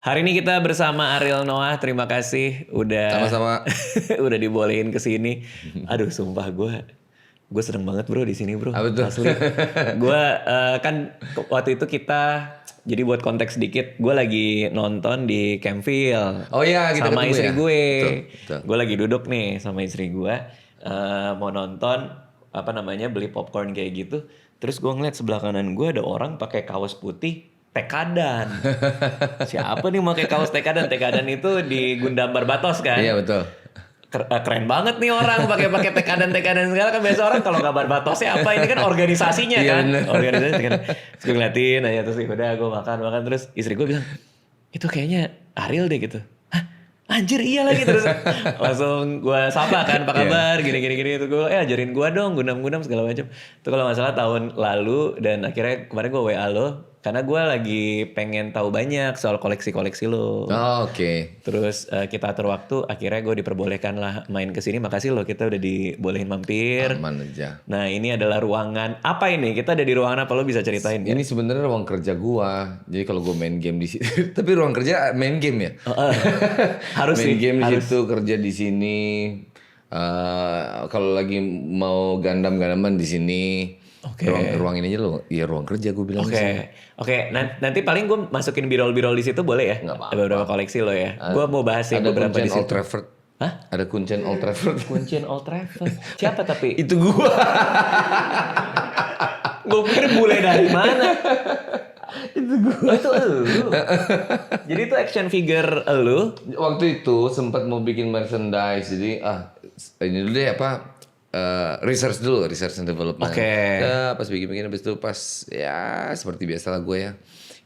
Hari ini kita bersama Ariel Noah. Terima kasih udah Sama-sama. udah dibolehin ke sini. Aduh, sumpah gue seneng banget bro di sini bro. Apa tuh? Asli. Gue kan waktu itu kita jadi buat konteks sedikit, gue lagi nonton di Campville. Oh iya, kita sama ketemu istri ya? gue. Betul. Gue lagi duduk nih sama istri gue, mau nonton beli popcorn kayak gitu. Terus gue ngeliat sebelah kanan gue ada orang pakai kaos putih Tekadan. Siapa nih pakai kaos Tekadan? Tekadan itu di Gundam Barbatos kan? Iya betul. Keren banget nih orang pakai Tekadan segala kan. Biasa orang kalau nggak Barbatosnya apa, ini kan organisasinya Iya, kan. bener. Organisasi kan. Terus gue ngeliatin aja, terus udah gue makan terus istri gue bilang, itu kayaknya Ariel deh gitu. Hah? Anjir iya lagi. Terus langsung gue sapa kan, apa kabar, gini. Terus gue ajarin gue dong Gundam segala macam. Itu kalau nggak salah tahun lalu, dan akhirnya kemarin gue WA lo karena gue lagi pengen tahu banyak soal koleksi lo. Oh, oke. Terus kita atur waktu, akhirnya gue diperbolehkan lah main ke sini. Makasih loh, kita udah dibolehin mampir. Aman aja. Nah, ini adalah ruangan apa ini? Kita ada di ruangan apa, lo bisa ceritain ya? Ini sebenarnya ruang kerja gua. Jadi kalau gua main game di sini, tapi ruang kerja main game ya. Harus main sih, game di harus. situ, kerja di sini. Kalau lagi mau gandaman di sini. Oke. Ruang ini aja lo, ya ruang kerja gue bilang. Oke. Nanti paling gue masukin birol-birol di situ boleh ya? Nggak apa-apa. Ada beberapa koleksi lo ya. Gue mau bahas sih Ada beberapa kuncen di situ. Old Trafford. Hah? Ada kuncen Old Trafford. Kuncian Old Trafford. Siapa tapi? Itu gua. Gue pikir bule dari mana? Itu gue. Oh, itu elu. Jadi itu action figure elu. Waktu itu sempat mau bikin merchandise, jadi ini dulu deh research and development. Oke. Ya, pas bikin habis itu pas ya seperti biasa lah gue ya.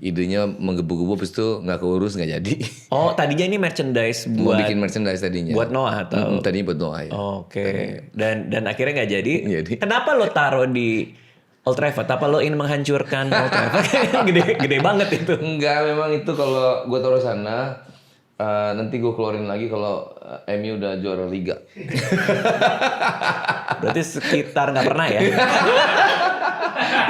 Idenya menggebu-gebu habis itu nggak keurus, nggak jadi. Oh, tadinya ini merchandise Mau buat bikin merchandise tadinya. buat Noah atau? Tadinya buat Noah ya. Oke. Dan akhirnya nggak jadi. Jadi. Kenapa lo taruh di Old Trafford? Apa lo ingin menghancurkan Old Trafford? gede banget itu. Enggak, memang itu kalau gue taruh sana nanti gue keluarin lagi kalau MU udah juara liga. Berarti sekitar nggak pernah ya?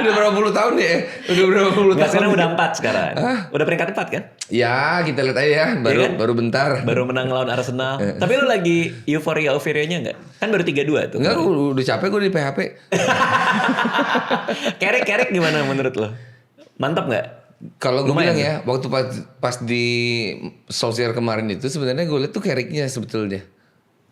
Udah berapa puluh tahun ya? Udah berapa puluh Nggak, tahun? sekarang udah 4 sekarang. Udah peringkat 4 kan? Ya, kita lihat aja ya. Baru bentar. Baru menang lawan Arsenal. Tapi lo lagi euforianya nggak? Kan baru 3-2 tuh. Enggak, udah capek gue di PHP. Kerik gimana menurut lo? Mantap nggak? Kalau gue Lumayan bilang ya, waktu pas di Solskjaer kemarin itu sebenarnya gue lihat tuh Carrick-nya sebetulnya.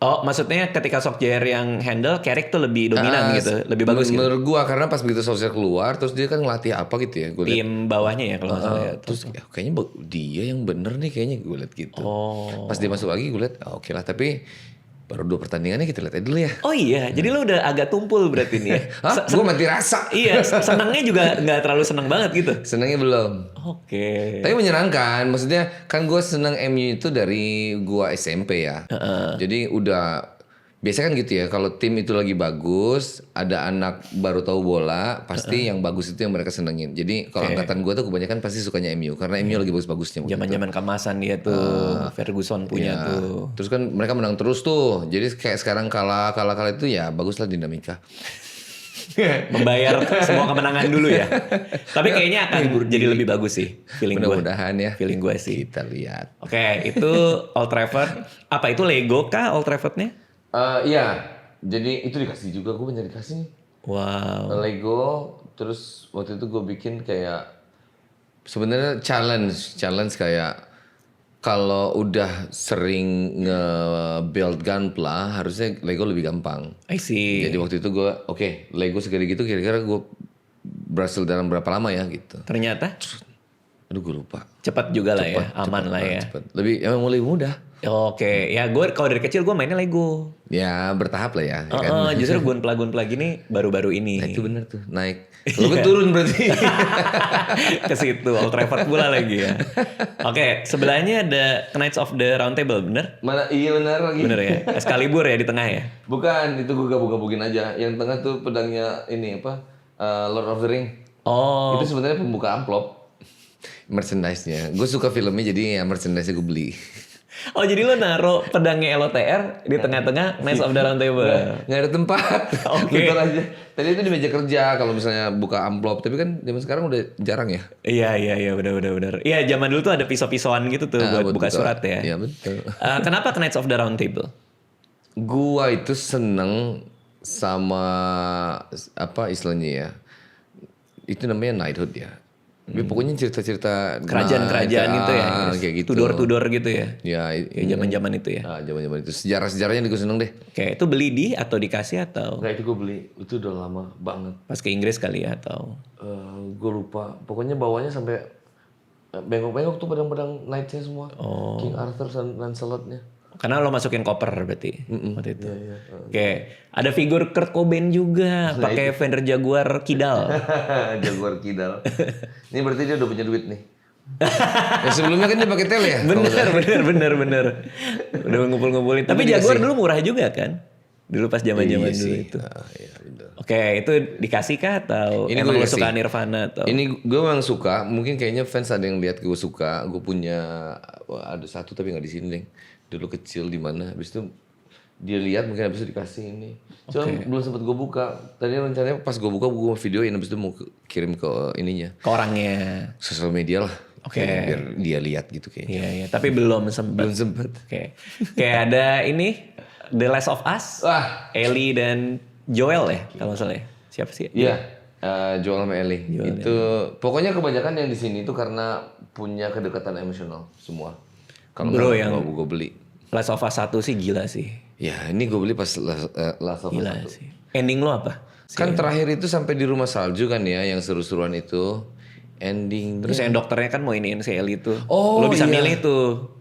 Oh, maksudnya ketika Solskjaer yang handle, Carrick tuh lebih dominan gitu, lebih bagus gitu. Menurut gue karena pas begitu Solskjaer keluar, terus dia kan ngelatih apa gitu ya, gue lihat. Tim bawahnya ya kalau nggak salah ya. Terus kayaknya dia yang bener nih kayaknya gue lihat gitu. Oh. Pas dia masuk lagi gue lihat, oke lah, tapi baru 2 pertandingannya kita lihat aja dulu ya. Oh iya, jadi lo udah agak tumpul berarti nih ya. Hah? Gue mati rasa. Iya, senangnya juga nggak terlalu senang banget gitu. Senangnya belum. Oke. Tapi menyenangkan, maksudnya kan gue seneng MU itu dari gue SMP ya. Jadi udah biasa kan gitu ya, kalau tim itu lagi bagus, ada anak baru tahu bola, pasti yang bagus itu yang mereka senengin. Jadi kalau angkatan gue tuh kebanyakan pasti sukanya MU karena MU lagi bagus-bagusnya. Zaman-zaman kemasan dia tuh, Ferguson punya Ya. tuh. Terus kan mereka menang terus tuh. Jadi kayak sekarang kalah itu ya baguslah dinamika. Membayar semua kemenangan dulu ya. Tapi kayaknya akan jadi lebih bagus sih, feeling gue. Mudah-mudahan ya. Feeling gue sih. Kita lihat. Oke, itu Old Trafford. Apa itu Lego kah Old Trafford-nya? Iya, jadi itu dikasih juga, gue banyak dikasih nih. Wow. Lego, terus waktu itu gue bikin kayak sebenarnya challenge kayak kalau udah sering nge-build Gunpla harusnya Lego lebih gampang. I see. Jadi waktu itu gue Lego segede gitu kira-kira gue berhasil dalam berapa lama ya gitu. Ternyata Aduh gue lupa. cepat juga lah ya, aman lah ya. Cepet. Emang mulai mudah. Oke, ya gue kalau dari kecil gue mainnya Lego. Ya bertahap lah ya. Kan? Justru gunpla gini baru-baru ini. Nah, itu bener tuh naik. Kalau gue turun berarti. Ke situ Old Trafford pula lagi ya. Oke, sebelahnya ada Knights of the Round Table, bener? Mana iya benar lagi. Bener ya? Excalibur ya di tengah ya? Bukan, itu gue gabung-gabungin aja. Yang tengah tuh pedangnya ini apa? Lord of the Ring. Oh, Itu sebenarnya pembuka amplop. Merchandise-nya. Gue suka filmnya jadi ya merchandise-nya gue beli. Oh jadi lo naruh pedangnya LOTR di tengah-tengah Knights of the Round Table. Nggak ada tempat. Oke. Bentar aja. Tadi itu di meja kerja kalau misalnya buka amplop, tapi kan zaman sekarang udah jarang ya. Iya benar. Iya zaman dulu tuh ada pisau-pisauan gitu tuh buat buka surat ya. Iya betul. Kenapa Knights of the Round Table? Gua itu seneng sama apa istilahnya ya. Itu namanya knighthood ya. Pokoknya cerita-cerita Kerajaan-kerajaan gitu ya. kayak gitu. Tudor-tudor gitu ya. Ya, Kayak zaman-zaman itu ya. zaman-zaman itu sejarah-sejarahnya gue seneng deh. Oke, itu beli di atau dikasih atau Enggak, itu gue beli. Itu udah lama banget. pas ke Inggris kali ya atau? Gue lupa. Pokoknya bawahnya sampai bengkok-bengkok tuh pedang-pedang knights-nya semua. King Arthur dan Lancelot-nya. Karena lo masukin koper berarti waktu itu. Iya. Oke, ada figur Kurt Cobain juga pakai Fender Jaguar Kidal. Jaguar Kidal. Ini berarti dia udah punya duit nih. Ya sebelumnya kan dia pakai tele ya? bener. Udah ngumpul-ngumpulin. Tapi Jaguar dulu murah juga kan? Dulu pas zaman-zaman dulu itu. Iya, bener. Oke, itu dikasih kah atau Ini emang gue lo suka kasih. Nirvana atau? Ini gue memang suka. Mungkin kayaknya fans ada yang lihat gue suka. Gue punya ada satu tapi nggak di sini deh. Dulu kecil di mana. Habis itu dia lihat mungkin habis itu dikasih ini. Cuma belum sempat gue buka. Tadi rencananya pas gue buka gue mau videoin habis itu mau kirim ke ininya. Ke orangnya. Sosial media lah. Oke. Biar dia lihat gitu kayaknya. Iya, tapi belum sempat. Belum sempat. Oke. Kayak ada ini The Last of Us. Wah. Ellie dan Joel ya kalau nggak salah ya. Siapa sih? Iya. Joel sama Ellie. Itu pokoknya kebanyakan yang di sini itu karena punya kedekatan emosional semua. Kalau Bro, nggak, yang- gue beli. Last of Us 1 sih gila sih. Ya ini gue beli pas Last of Us Gila 1. sih. Ending lo apa? Kan terakhir itu sampai di rumah salju kan ya, yang seru-seruan itu. Ending. Terus yang dokternya kan mau iniin si Ellie tuh. Oh, lo bisa iya. milih tuh.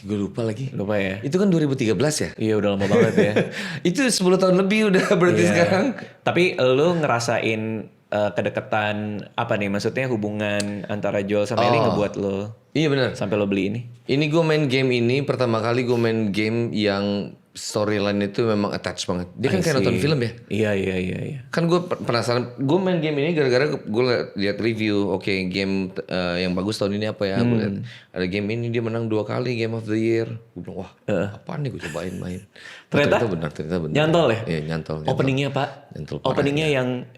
Gue lupa lagi. Lupa ya? Itu kan 2013 ya? Iya udah lama banget ya. Itu 10 tahun lebih udah berarti Iya. sekarang. Tapi lo ngerasain kedekatan apa nih? Maksudnya hubungan antara Joel sama Ellie ngebuat lo Iya benar. sampai lo beli ini? Ini gue main game ini pertama kali gue main game yang storyline itu memang attach banget. Dia kan kayak nonton film ya. Iya. Kan gue penasaran. Gue main game ini gara-gara gue lihat review. Oke, game yang bagus tahun ini apa ya? Gue lihat ada game ini dia menang 2 kali Game of the Year. Gue bilang wah apaan nih gue cobain main. Ternyata benar. Nyantol ya? Iya nyantol. Openingnya pak. Nyantol parah, Openingnya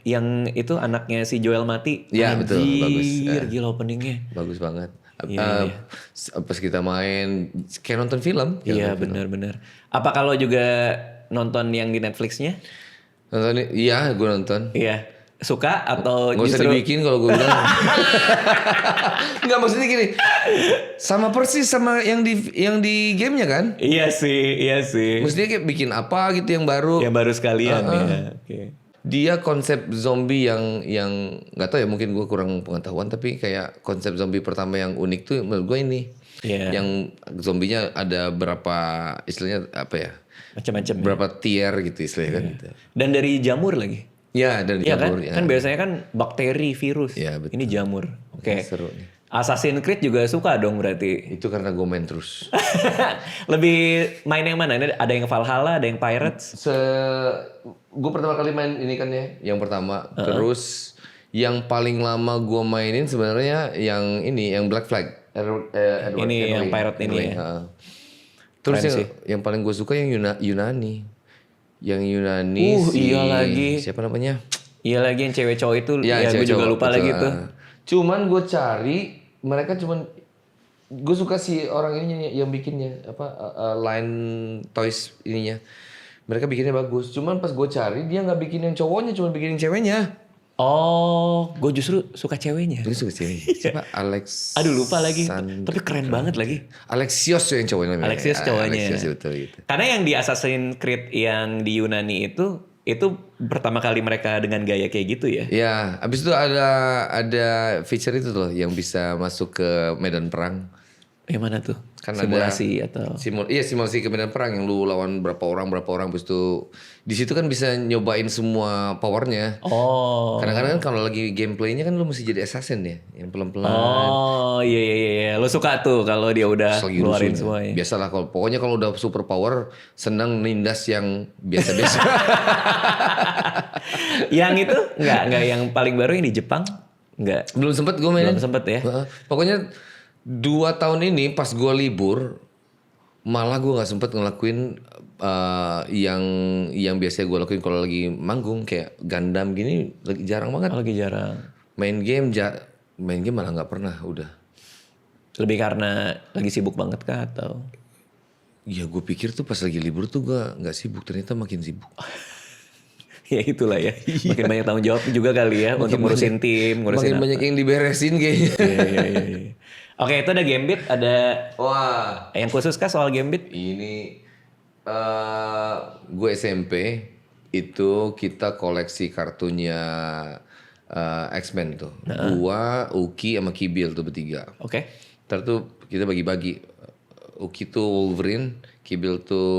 yang itu anaknya si Joel mati. Iya, betul, bagus. Anjir, gila openingnya. Bagus banget. Iya. Pas kita main kayak nonton film. Iya benar. Apa kalau juga nonton yang di Netflixnya? Nonton iya gue nonton. Iya. Suka atau Gak usah justru dibikin kalau gue bilang. Nggak maksudnya gini. Sama persis sama yang di gamenya kan. Iya sih. Maksudnya kayak bikin apa gitu yang baru. Yang baru sekalian ya. Oke. Dia konsep zombie yang nggak tahu ya mungkin gue kurang pengetahuan tapi kayak konsep zombie pertama yang unik tuh menurut gue ini. Iya. Yang zombinya ada berapa istilahnya apa ya? Macam-macam. Berapa tier gitu istilahnya kan. Dan dari jamur lagi. Ya dari Iya kan? jamur ya. Kan biasanya kan bakteri, virus. Iya, betul. Ini jamur. Oke. Seru nih. Assassin's Creed juga suka dong berarti. Itu karena gue main terus. Lebih main yang mana? Ini ada yang Valhalla, ada yang Pirates. Gue pertama kali main ini kan ya, yang pertama. Terus yang paling lama gue mainin sebenarnya yang ini, yang Black Flag. Edward Ini Kenway. yang pirate ini ya. Heeh. Terus yang paling gue suka yang Yunani. Yang Yunani iya lagi. siapa namanya? Iya lagi yang cewek cowok itu. Ya, Ya, gue juga cewek-cowok, lupa betul. lagi tuh. Cuman gue cari mereka cuman gue suka si orang ini yang bikinnya apa line toys ininya. Mereka bikinnya bagus. Cuman pas gue cari dia nggak bikin yang cowoknya, cuma bikin yang ceweknya. Oh, gue justru suka ceweknya. Gue suka ceweknya. Siapa? Alex. Aduh lupa lagi. Tapi keren banget lagi. Alexios tuh yang cowoknya namanya. Alexios cowoknya. Alexios betul gitu. Karena yang di Assassin's Creed yang di Yunani itu pertama kali mereka dengan gaya kayak gitu ya. Ya, abis itu ada feature itu tuh yang bisa masuk ke medan perang. Yang mana tuh? Kan Simulasi atau? Simulasi ke medan perang yang lu lawan berapa orang abis itu di situ kan bisa nyobain semua powernya. Oh. Kadang-kadang kan kalau lagi gameplaynya kan lu mesti jadi assassin ya, yang pelan-pelan. Oh, iya. Lo suka tuh kalau dia udah Terus lagi keluarin rusuhnya. semuanya. Biasalah pokoknya kalau udah super power senang nindas yang biasa-biasa. Yang itu enggak yang paling baru yang di Jepang? Enggak. Belum sempet gue mainin. Belum sempet ya. Heeh. Pokoknya 2 tahun ini pas gue libur Malah gue nggak sempet ngelakuin yang biasa gue lakuin kalau lagi manggung kayak Gundam gini lagi jarang banget. Lagi jarang. Main game malah nggak pernah udah. Lebih karena lagi sibuk banget kah atau? Ya gue pikir tuh pas lagi libur tuh gue nggak sibuk, ternyata makin sibuk. Ya itulah ya. Makin banyak tanggung jawab juga kali ya untuk ngurusin tim, ngurusin Makin banyak yang diberesin kayaknya. Iya. Oke, itu ada Gambit, ada Wah, yang khusus kah soal Gambit? ini gue SMP itu kita koleksi kartunya X-Men tuh. Gua, Uki sama Kibil tuh bertiga. Oke. Ntar tuh kita bagi-bagi. Uki tuh Wolverine, Kibil tuh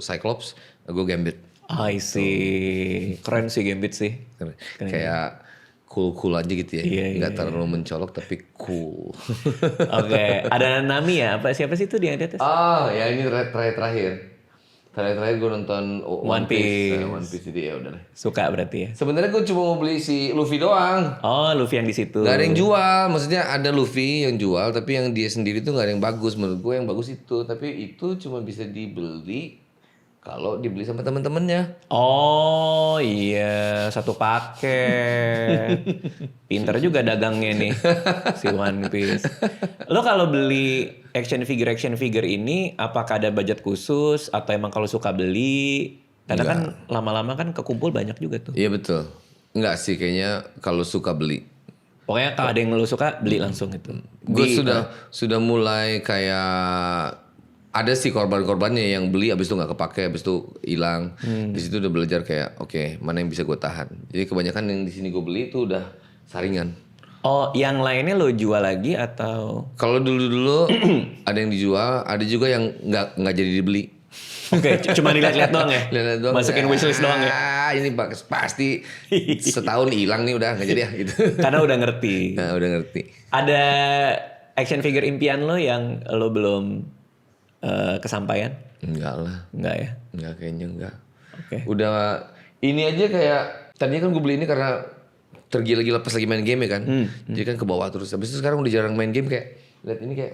Cyclops, gue Gambit. I see. Keren sih Gambit sih. Kayak cool aja gitu ya. Iya, Nggak terlalu mencolok tapi cool. Oke, ada Nami ya? Siapa sih itu dia di atas? Ya ini terakhir. Terakhir gue nonton One Piece. One Piece jadi ya udah. Suka berarti ya? Sebenarnya gue cuma mau beli si Luffy doang. Oh, Luffy yang di situ. Gak ada yang jual, maksudnya ada Luffy yang jual, tapi yang dia sendiri tuh gak ada yang bagus. Menurut gue yang bagus itu, tapi itu cuma bisa dibeli kalau dibeli sama temen-temennya. Oh iya, satu paket. Pinter juga dagangnya nih, si One Piece. Lo kalau beli action figure ini, apakah ada budget khusus atau emang kalau suka beli? Karena kan lama-lama kan kekumpul banyak juga tuh. Iya betul. Enggak sih kayaknya kalau suka beli. Pokoknya kalau ada yang lo suka beli langsung itu. Gue sudah mulai kayak ada sih korban-korbannya yang beli abis itu nggak kepake, abis itu hilang. Di situ udah belajar kayak oke, mana yang bisa gue tahan. Jadi kebanyakan yang di sini gue beli itu udah saringan. Oh, yang lainnya lo jual lagi atau? Kalau dulu ada yang dijual, ada juga yang nggak jadi dibeli. Oke, cuma dilihat-lihat doang ya? Lihat doang. Masukin wishlist doang ya? Ini pasti setahun hilang nih udah nggak jadi ya gitu. Karena udah ngerti. Nah, udah ngerti. Ada action figure impian lo yang lo belum kesampaian? Enggak lah. Enggak ya? Enggak, kayaknya enggak. Oke. Udah ini aja kayak tadinya kan gue beli ini karena tergila-gila pas lagi main game ya kan. Jadi kan ke bawah terus. Habis itu sekarang udah jarang main game kayak lihat ini kayak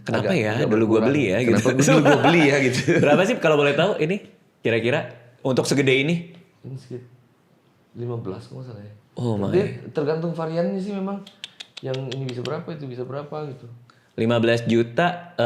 Kenapa agak- ya? agak Dulu gue berkurang. beli ya Kenapa gitu. dulu gue beli ya gitu. Berapa sih kalau boleh tahu ini? Kira-kira untuk segede ini? Ini sekitar 15 kalau nggak salah ya. Oh my. Dia tergantung variannya sih memang. Yang ini bisa berapa, itu bisa berapa gitu. 15 juta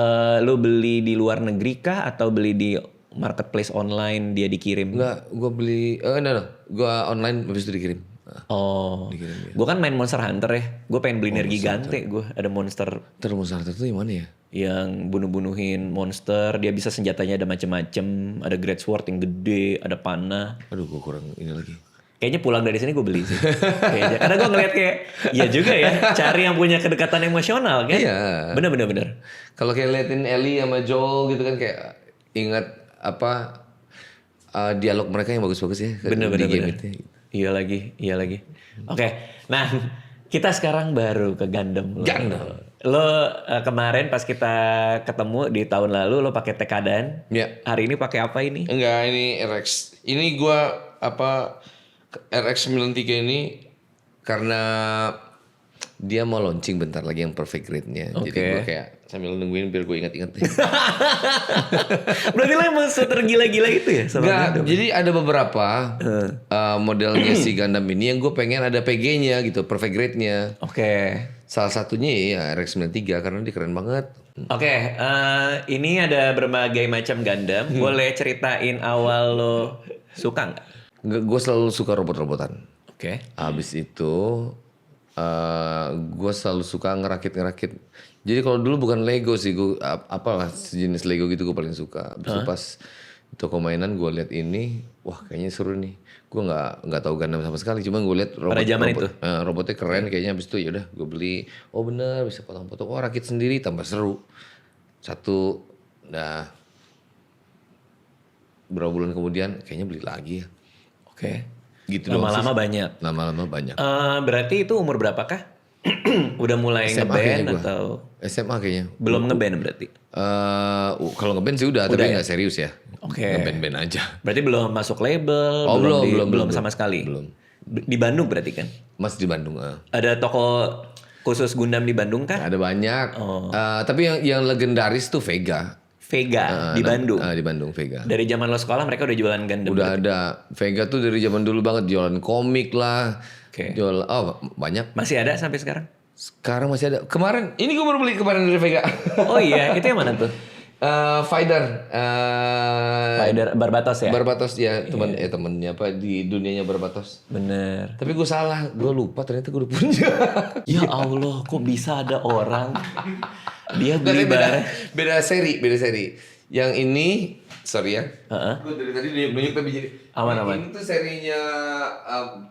lo beli di luar negeri kah atau beli di marketplace online dia dikirim? Enggak, gue beli, gue online habis itu dikirim. Oh, gue kan main Monster Hunter ya. Gue pengen beli Nergigante. Gue ada monster Terus Monster itu yang mana ya? yang bunuh-bunuhin monster. Dia bisa senjatanya ada macem-macem. Ada great sword yang gede, ada panah. Aduh, gue kurang ini lagi. Kayaknya pulang dari sini gue beli sih. Kayaknya. Karena gue ngeliat kayak, iya juga ya. Cari yang punya kedekatan emosional kan? Iya. Bener. Kalau kayak liatin Ellie sama Joel gitu kan kayak ingat apa dialog mereka yang bagus-bagus ya Bener. di game itu. Iya lagi. Oke, nah kita sekarang baru ke Gundam. Gundam. Lo kemarin pas kita ketemu di tahun lalu lo pakai Tekadan. Ya. Hari ini pakai apa ini? Enggak, ini RX. Ini gua RX 93 ini karena dia mau launching bentar lagi yang perfect grade-nya. Jadi Oke. gua kayak sambil nungguin biar gue inget-inget deh. Berarti lo emang tergila-gila itu ya sama Enggak, Gundam? jadi ada beberapa modelnya si Gundam ini yang gue pengen ada PG-nya gitu, perfect grade-nya. Oke. Salah satunya ya RX 93 karena dia keren banget. Oke, ini ada berbagai macam Gundam. Boleh ceritain awal lo suka nggak? Gue selalu suka robot-robotan. Oke. Habis itu gue selalu suka ngerakit-ngerakit. Jadi kalau dulu bukan Lego sih, gue apalah sejenis Lego gitu gue paling suka. Habis itu pas toko mainan gue lihat ini, wah kayaknya seru nih. Gue nggak tahu Gundam sama sekali, cuma gue lihat Pada zaman itu? robotnya keren kayaknya. Habis itu yaudah gue beli. Oh bener bisa potong-potong. Oh rakit sendiri tambah seru. Satu, nah berapa bulan kemudian kayaknya beli lagi ya. Oke. Gitu doang Lama-lama sih. banyak. Lama-lama banyak. Berarti itu umur berapakah? Udah mulai SMA ngeband kayaknya gua. atau SMA kayaknya. belum ngeband berarti? Kalau ngeband sih udah, tapi nggak serius ya. Oke. Ngeband-band aja. Berarti belum masuk label? Oh, belum belum sama sekali? Belum. Di Bandung berarti kan? Mas di Bandung. Ada toko khusus Gundam di Bandung kah? Ada banyak. Oh. Tapi yang legendaris tuh Vega. Vega di Bandung. Di Bandung Vega. Dari zaman lo sekolah mereka udah jualan Gundam. Udah ada. Vega tuh dari zaman dulu banget jualan komik lah. Oke. Jual banyak. Masih ada sampai sekarang? Sekarang masih ada. Kemarin ini gue baru beli kemarin dari Vega. Oh iya, itu yang mana tuh? Fighter. Fighter Barbatos ya? Barbatos ya temennya apa di dunianya Barbatos. Bener. Tapi gue salah, gue lupa ternyata gue udah punya. Ya Allah, kok bisa ada orang dia Tapi beli barang. beda seri. Yang ini, sorry ya. Heeh. Gue dari tadi nunjuk tapi jadi. Aman. Ini tuh serinya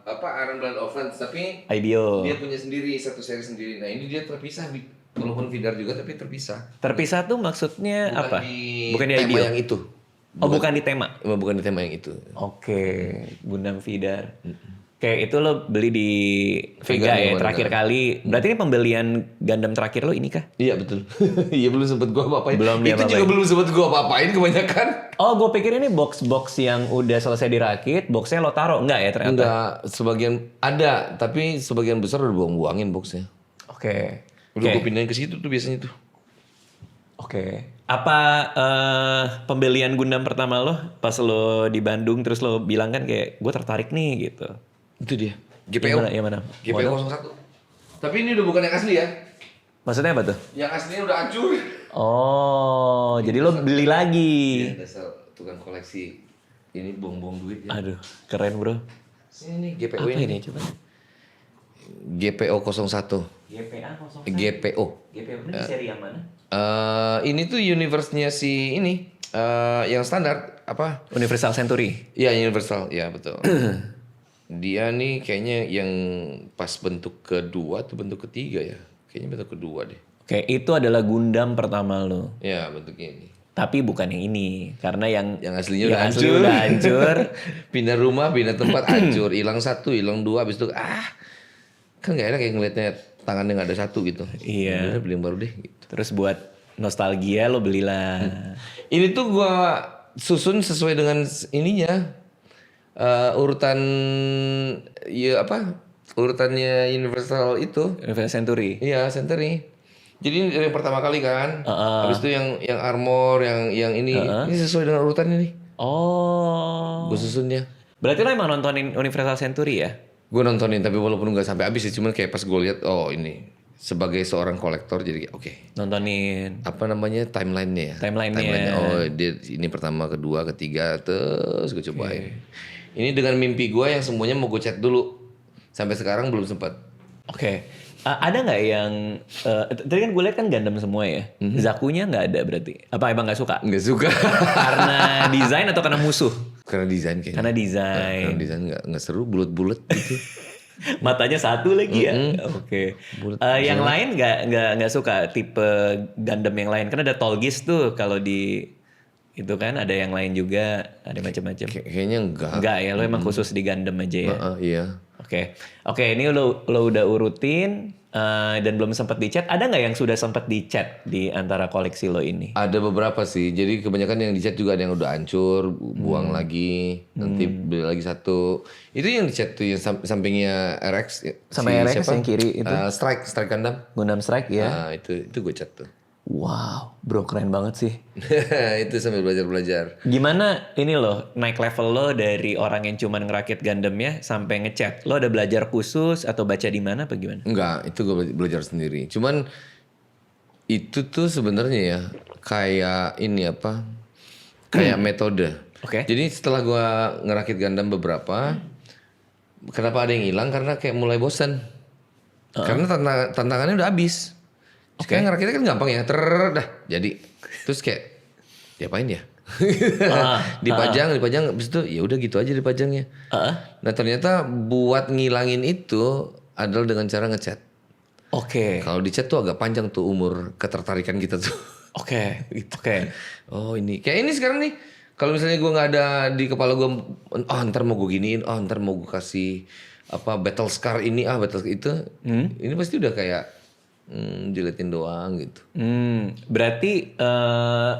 Iron Blood Offense tapi IBO. dia punya sendiri satu seri sendiri. Nah ini dia terpisah, walaupun Vidar juga tapi terpisah. Terpisah tuh maksudnya Bukan apa? Di Bukan di tema IBO. yang itu. Bukan di tema. Bukan di tema yang itu. Oke, Gundam Vidar. Kayak itu lo beli di Vega Vega ya kemarin, terakhir kali. Berarti ini pembelian Gundam terakhir lo ini kah? Iya betul. Iya belum sempet gua apa-apain. Belum Itu diapa-apain. juga belum sempet gua apa-apain kebanyakan. Oh, gue pikir ini box-box yang udah selesai dirakit, boxnya lo taruh. Enggak ya ternyata? Enggak, sebagian ada, tapi sebagian besar udah buang-buangin boxnya. Oke. Udah gua pindahin ke situ tuh biasanya tuh. Oke. Apa pembelian Gundam pertama lo pas lo di Bandung terus lo bilang kan kayak gue tertarik nih gitu. Itu dia. GPO. Yang mana? GPO 01. Tapi ini udah bukan yang asli ya. Maksudnya apa tuh? Yang aslinya udah hancur. Oh, jadi lo beli lagi. Iya, dasar tukang koleksi. Ini buang-buang duit ya. Aduh, keren bro. Sini nih GPO Apa ini coba? GPO 01. GPA 01. GPO. GPO ini seri yang mana? Ini tuh universe-nya si ini yang standar apa? Universal Century. Iya universal, ya betul. Dia nih kayaknya yang pas bentuk kedua atau bentuk ketiga ya. Kayaknya bentuk kedua deh. Oke, itu adalah Gundam pertama lo. Ya bentuknya ini. Tapi bukan yang ini, karena yang Aslinya udah yang asli hancur. udah hancur. Pindah rumah, pindah tempat hancur. Hilang satu, hilang dua, habis itu kan gak enak kayak ngeliatnya tangannya gak ada satu gitu. Iya. Udah beli yang baru deh. Gitu. Terus buat nostalgia lo belilah. Ini tuh gua susun sesuai dengan ininya. Urutan ya apa? Urutannya Universal itu. Universal Century. Iya, Century. Jadi yang pertama kali kan. Habis itu yang armor, yang ini. Ini sesuai dengan urutannya nih. Oh. Gue susunnya. Berarti lo emang nontonin Universal Century ya? Gue nontonin tapi walaupun nggak sampai habis sih, cuman kayak pas gue lihat oh ini sebagai seorang kolektor jadi oke. Nontonin. Apa namanya timelinenya ya? Timelinenya. Oh dia ini pertama, kedua, ketiga, terus gue cobain. Ini dengan mimpi gue yang semuanya mau gue chat dulu. Sampai sekarang belum sempat. Oke. Ada nggak yang tadi kan gue lihat kan Gundam semua ya. Zakunya nggak ada berarti. Apa emang nggak suka? Nggak suka. Karena desain atau karena musuh? Karena desain kayaknya. Karena desain. Karena desain nggak seru, bulat-bulat gitu. Matanya satu lagi ya. Oke. Yang lain nggak suka tipe Gundam yang lain. Kan ada Tolgis tuh kalau di itu kan ada yang lain juga, ada macam-macam. Kayaknya enggak. Enggak ya, lo emang khusus di Gundam aja ya. Iya. Oke, ini lo udah urutin dan belum sempat dicat. Ada nggak yang sudah sempat dicat di antara koleksi lo ini? Ada beberapa sih. Jadi kebanyakan yang dicat juga ada yang udah hancur, buang lagi, nanti beli lagi satu. Itu yang dicat tuh yang sampingnya RX. Sama RX yang kiri itu? Strike Gundam. Gundam Strike ya. Nah, itu gue cat tuh. Wow, bro keren banget sih. Itu sambil belajar. Gimana ini lo naik level lo dari orang yang cuma ngerakit Gundamnya sampai ngecat? Lo ada belajar khusus atau baca di mana apa gimana? Enggak, itu gue belajar sendiri. Cuman itu tuh sebenarnya ya kayak ini apa? Kayak metode. Oke. Jadi setelah gue ngerakit Gundam beberapa, kenapa ada yang hilang? Karena kayak mulai bosan. Karena tantangannya udah habis. Kayak ngerakitnya kan gampang ya, dah jadi. Terus kayak diapain ya? dipajang, habis itu ya udah gitu aja dipajangnya. Nah ternyata buat ngilangin itu adalah dengan cara ngecat. Oke. Kalau dicat tuh agak panjang tuh umur ketertarikan kita tuh. Oke. Oh ini, kayak ini sekarang nih. Kalau misalnya gue nggak ada di kepala gue, ntar mau gue giniin, ntar mau gue kasih apa battle scar ini, battle itu, ini pasti udah kayak jilatin doang gitu. Berarti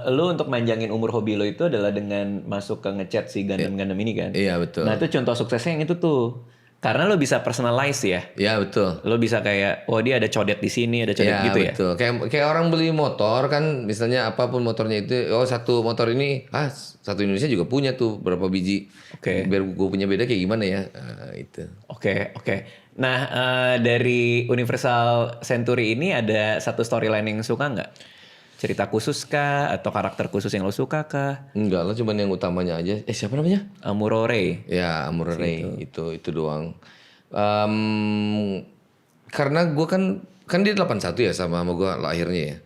lo untuk manjangin umur hobi lo itu adalah dengan masuk ke ngecat si Gundam ini kan? Iya betul. Nah itu contoh suksesnya yang itu tuh. Karena lo bisa personalize ya. Ya betul. Lo bisa kayak, oh dia ada codet di sini, ada codet gitu ya. Betul. Kayak orang beli motor kan, misalnya apapun motornya itu, satu motor ini, satu Indonesia juga punya tuh berapa biji. Oke. Biar gue punya beda kayak gimana ya, itu. Oke. Nah dari Universal Century ini ada satu storyline yang suka nggak? Cerita khusus kah? Atau karakter khusus yang lo suka kah? Enggak lah, cuman yang utamanya aja. Siapa namanya? Amurore. Ya, Amurore itu doang. Karena gue kan dia 81 ya sama gue lahirnya ya.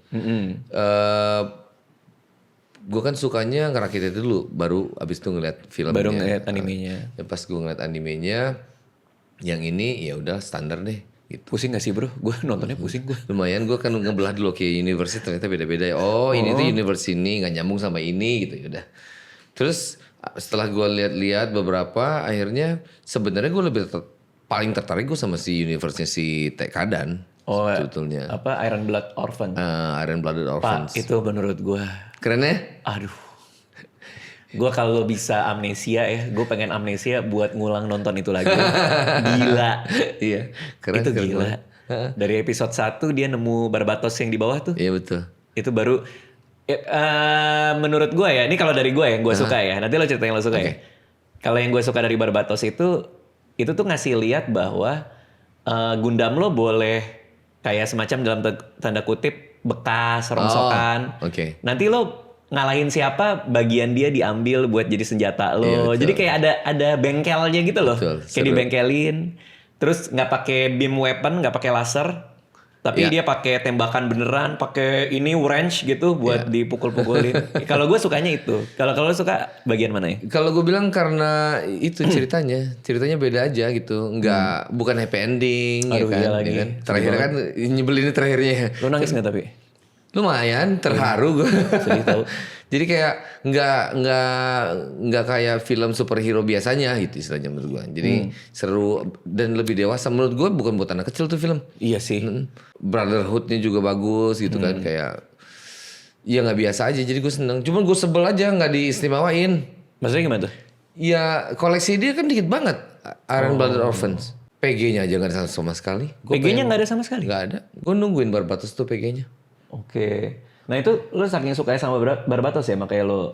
Gue kan sukanya ngerakit itu dulu, baru abis itu ngeliat filmnya. Baru ngeliat animenya. Ya pas gue ngeliat animenya, yang ini ya udah standar deh. Gitu. Pusing gak sih bro? Gue nontonnya pusing gue. Lumayan gue kan ngebelah dulu kayak universe ternyata beda-beda ya. Ini tuh universe ini nggak nyambung sama ini gitu ya udah. Terus setelah gue lihat-lihat beberapa, akhirnya sebenarnya gue paling tertarik gue sama si universe-nya si Tekadan. Sebetulnya. Apa Iron Blood Orphan? Iron Blooded Orphans. Pak itu menurut gue. Keren ya? Aduh. Gue kalau bisa amnesia ya, gue pengen amnesia buat ngulang nonton itu lagi. Gila. Iya. Keren. Itu gila. Dari episode 1 dia nemu Barbatos yang di bawah tuh. Iya betul. Itu baru menurut gue ya, ini kalau dari gue yang gue suka ya. Nanti lo cerita yang lo suka ya. Kalau yang gue suka dari Barbatos itu tuh ngasih lihat bahwa Gundam lo boleh kayak semacam dalam tanda kutip bekas, rongsokan. Nanti lo ngalahin siapa, bagian dia diambil buat jadi senjata lo. Jadi kayak ada bengkelnya gitu loh. Kayak dibengkelin. Terus nggak pakai beam weapon, nggak pakai laser. Tapi dia pakai tembakan beneran, pakai ini wrench gitu buat dipukul-pukulin. Kalau gue sukanya itu. Kalau lo suka bagian mana ya? Kalau gue bilang karena itu ceritanya beda aja gitu. Bukan happy ending. Aduh, ya kan, iya lagi. ya kan? Terakhir kan nyebelin terakhirnya. Lo nangis nggak tapi? Lumayan terharu gue. Sedih tahu. Jadi kayak nggak kayak film superhero biasanya gitu istilahnya menurut gue. Jadi seru dan lebih dewasa menurut gue, bukan buat anak kecil tuh film. Iya sih. Brotherhood-nya juga bagus gitu kan, kayak ya nggak biasa aja. Jadi gue seneng. Cuman gue sebel aja nggak diistimewain. Maksudnya gimana tuh? Ya koleksi dia kan dikit banget. Iron Blooded Orphans. PG-nya aja nggak ada sama sekali. PG-nya nggak ada sama sekali? Nggak ada. Gue nungguin Barbatos tuh PG-nya. Oke. Nah itu lo saking sukanya sama Barbatos ya, makanya lo.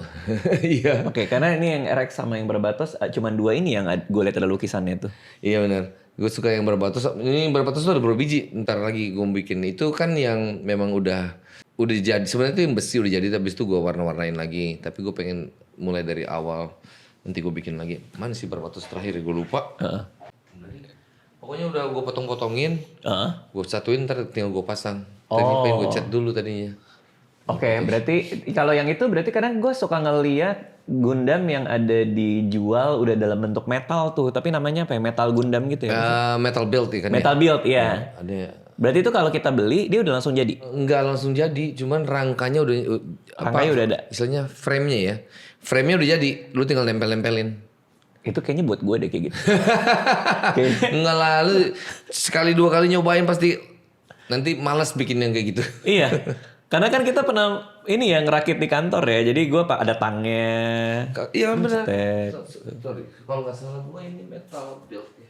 Iya. Oke, karena ini yang RX sama yang Barbatos cuman 2 ini yang gue lihat ada lukisannya tuh. Iya benar. Gue suka yang Barbatos. Ini Barbatos tuh ada berapa biji? Ntar lagi gue bikin. Itu kan yang memang udah jadi. Sebenarnya itu yang besi udah jadi, tapi itu gue warna-warnain lagi. Tapi gue pengen mulai dari awal. Nanti gue bikin lagi. Mana sih Barbatos terakhir? Gue lupa. Pokoknya udah gue potong-potongin. Gue satuin, ntar tinggal gue pasang. Tadinya pengen gue cat dulu tadinya. Oke, berarti kalau yang itu berarti kadang gue suka ngeliat Gundam yang ada dijual udah dalam bentuk metal tuh, tapi namanya apa ya? Metal Gundam gitu ya? Metal build kan Metal build, iya. Ada. Berarti itu kalau kita beli dia udah langsung jadi? Enggak langsung jadi, cuman rangkanya udah udah ada. Istilahnya frame-nya ya. Frame-nya udah jadi, lu tinggal nempel-nempelin. Itu kayaknya buat gue deh kayak gitu. Enggak lah, lu sekali 2 kali nyobain pasti nanti malas bikin yang kayak gitu. Iya. Karena kan kita pernah ini ya ngerakit di kantor ya. Jadi gue ada tangnya. Iya benar. Sorry, kalau nggak salah gue ini metal build ya.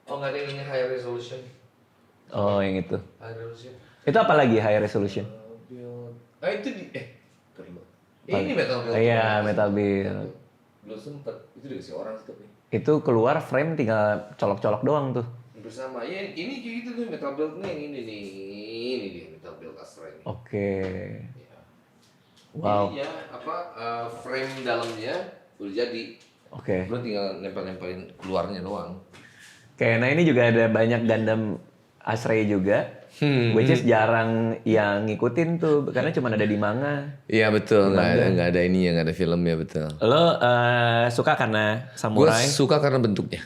Oh nggak ada yang ini high resolution. Oh yang itu. High resolution. Itu apa lagi high resolution? Build. Itu di ini metal build. Iya metal build. Belum sempet. Itu dikasih orang sih tapi. Itu keluar frame tinggal colok-colok doang tuh. Bersama ya ini kayak gitu tuh metal build nih ini dia metal build Astra ini. Oke. Ya. Wow. Ininya frame dalamnya udah jadi. Oke. Lu tinggal nempel-nempelin luarnya doang. Oke, nah ini juga ada banyak Gundam Asray juga. Which is jarang yang ngikutin tuh karena cuma ada di manga. Iya betul, nggak ada ini ya, nggak ada film ya betul. Lo suka karena samurai? Gue suka karena bentuknya.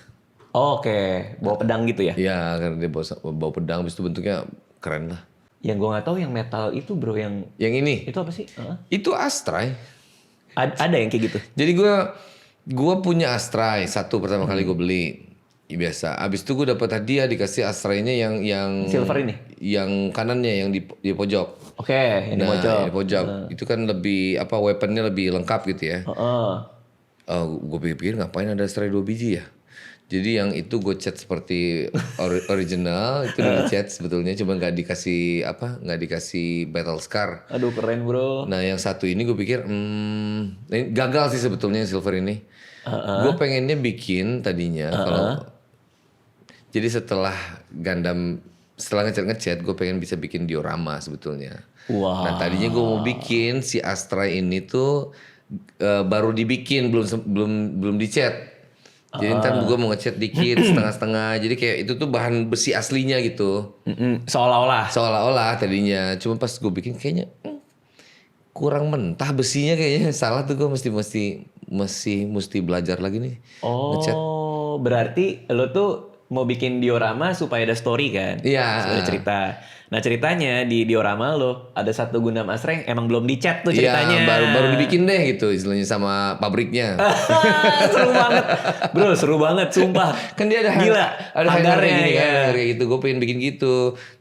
Oh, oke, bawa pedang gitu ya? Iya, karena dia bawa pedang, habis itu bentuknya keren lah. Yang gue nggak tahu yang metal itu bro, yang ini. itu apa sih? Itu Astray. Ada yang kayak gitu. Jadi gue punya Astray satu pertama kali gue beli. Biasa. Abis itu gue dapet hadiah dikasih Astraynya yang silver ini. Yang kanannya yang di pojok. Oke, yang di pojok. Yang di pojok. Itu kan lebih weaponnya lebih lengkap gitu ya. Gue pikir ngapain ada Astray 2 biji ya. Jadi yang itu gue cat seperti original itu udah cat sebetulnya, cuma nggak dikasih nggak dikasih battle scar. Aduh keren bro. Nah yang satu ini gue pikir ini gagal sih sebetulnya yang silver ini. Gue pengennya bikin tadinya kalau jadi setelah ngecat gue pengen bisa bikin diorama sebetulnya. Wow. Nah tadinya gue mau bikin si Astra ini tuh baru dibikin belum dicat. Jadi ntar gue mau ngecat dikit setengah-setengah. Jadi kayak itu tuh bahan besi aslinya gitu. Seolah-olah Tadinya. Cuma pas gue bikin kayaknya kurang mentah besinya kayaknya. Salah tuh gue mesti belajar lagi nih. Ngecat. Oh, berarti lo tuh mau bikin diorama supaya ada story kan? Iya. Supaya ada cerita. Nah ceritanya di diorama lo ada satu Gundam Astra yang emang belum dicat tuh ceritanya. Iya, baru dibikin deh gitu istilahnya sama pabriknya. Seru banget. Bro, seru banget sumpah. Kan dia ada gila. Ada hangar kayak gini kan, ya. kayak gitu. Gue pengen bikin gitu.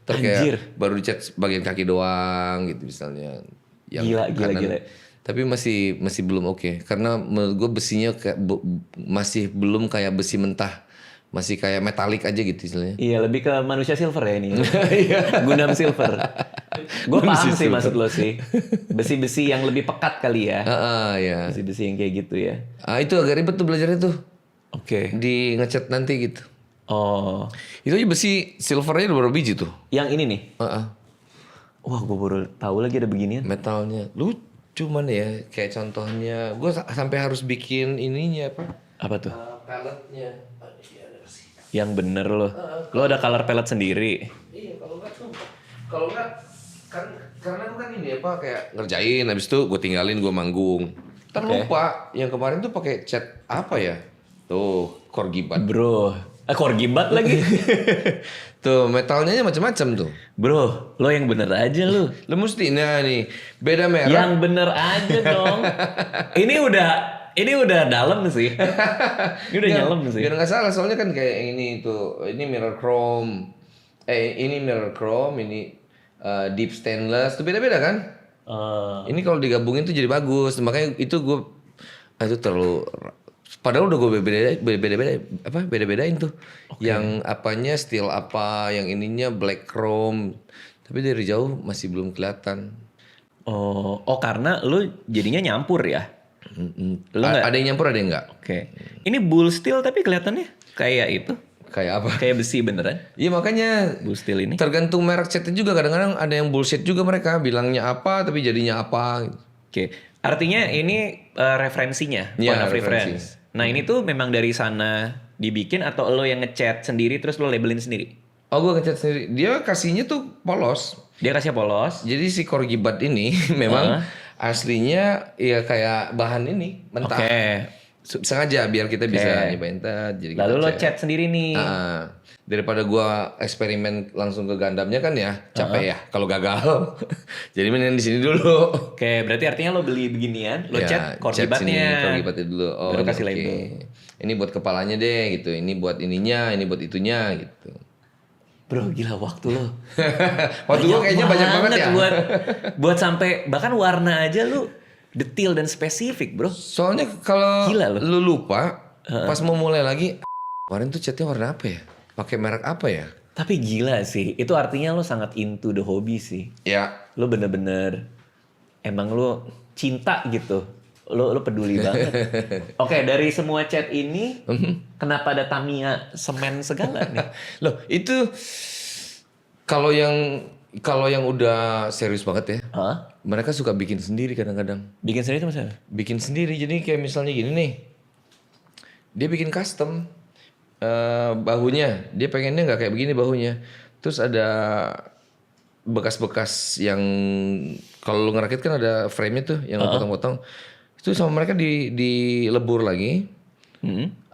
Terus kayak Anjir. baru dicat bagian kaki doang gitu misalnya. Yang Gila. Tapi masih belum oke. Karena menurut gue besinya masih belum kayak besi mentah. Masih kayak metalik aja gitu istilahnya. Iya, lebih ke manusia silver ya ini. Gundam silver. Gue paham sih maksud lo sih. Besi-besi yang lebih pekat kali ya. Ya. Besi-besi yang kayak gitu ya. Itu agak ribet tuh belajarnya tuh. Oke. Di ngecat nanti gitu. Oh. Itu aja besi silvernya udah berapa biji tuh? Yang ini nih. Wah, gue baru tahu lagi ada beginian. Metalnya. Lucu mana ya? Kayak contohnya. Gue sampai harus bikin ininya apa? Apa tuh? Pelletnya. Yang bener lo. Lo ada color palette sendiri. Iya, kalau enggak kan karena gue kan ini kayak ngerjain habis itu gue tinggalin gue manggung. Ntar lupa yang kemarin tuh pakai cat apa ya? Tuh, Korgibat. Bro, Korgibat lagi. Tuh, metalnya macam-macam tuh. Bro, lo yang bener aja lo. Lo mesti nih, beda merek. Yang bener aja dong. Ini udah dalam sih. Ini udah nyalem sih. Biar nggak salah, soalnya kan kayak ini tuh, ini mirror chrome. Ini mirror chrome, ini deep stainless, tuh beda-beda kan? Ini kalau digabungin tuh jadi bagus. Makanya itu gue, itu terlalu. Padahal udah gue beda-bedain tuh. Okay. Yang apanya steel apa, yang ininya black chrome. Tapi dari jauh masih belum kelihatan. Oh karena lu jadinya nyampur ya? Ada yang nyampur, ada yang enggak. Oke. Ini bull steel tapi kelihatannya kayak itu. Kayak apa? Kayak besi beneran. Iya makanya bull steel ini. Tergantung merek catnya juga, kadang-kadang ada yang bullshit juga mereka bilangnya apa tapi jadinya apa gitu. Oke. Artinya ini referensinya, point of reference. Nah ini tuh memang dari sana dibikin atau lo yang ngecat sendiri terus lo labelin sendiri? Oh gue ngecat sendiri. Dia kasihnya tuh polos. Dia kasih polos. Jadi si Korgibat ini memang aslinya ya kayak bahan ini mentah. Sengaja biar kita bisa nyobain jadi lalu lo cat sendiri nih. Daripada gua eksperimen langsung ke Gundamnya kan ya capek ya kalau gagal. Jadi mending di sini dulu. Oke, berarti artinya lo beli beginian, lo cat Korgibatnya. Korgibatnya dulu. Oh, baru kasih label. Ini buat kepalanya deh gitu. Ini buat ininya, ini buat itunya gitu. Bro, gila waktu lo. Waktu gue kayaknya banyak banget ya. Buat sampai bahkan warna aja lu detail dan spesifik, bro. Soalnya kalau lu lupa, pas mau mulai lagi, kemarin tuh catnya warna apa ya? Pakai merek apa ya? Tapi gila sih, itu artinya lu sangat into the hobby sih. Ya. Lu bener-bener, emang lu cinta gitu. Lu peduli banget. Oke, dari semua chat ini, kenapa ada Tamiya semen segala nih? Loh, itu kalau yang udah serius banget ya, mereka suka bikin sendiri kadang-kadang. Bikin sendiri itu maksudnya? Bikin sendiri, jadi kayak misalnya gini nih, dia bikin custom bahunya, dia pengennya nggak kayak begini bahunya. Terus ada bekas-bekas yang kalau lu ngerakit kan ada frame-nya tuh yang potong-potong. Itu sama mereka dilebur lagi.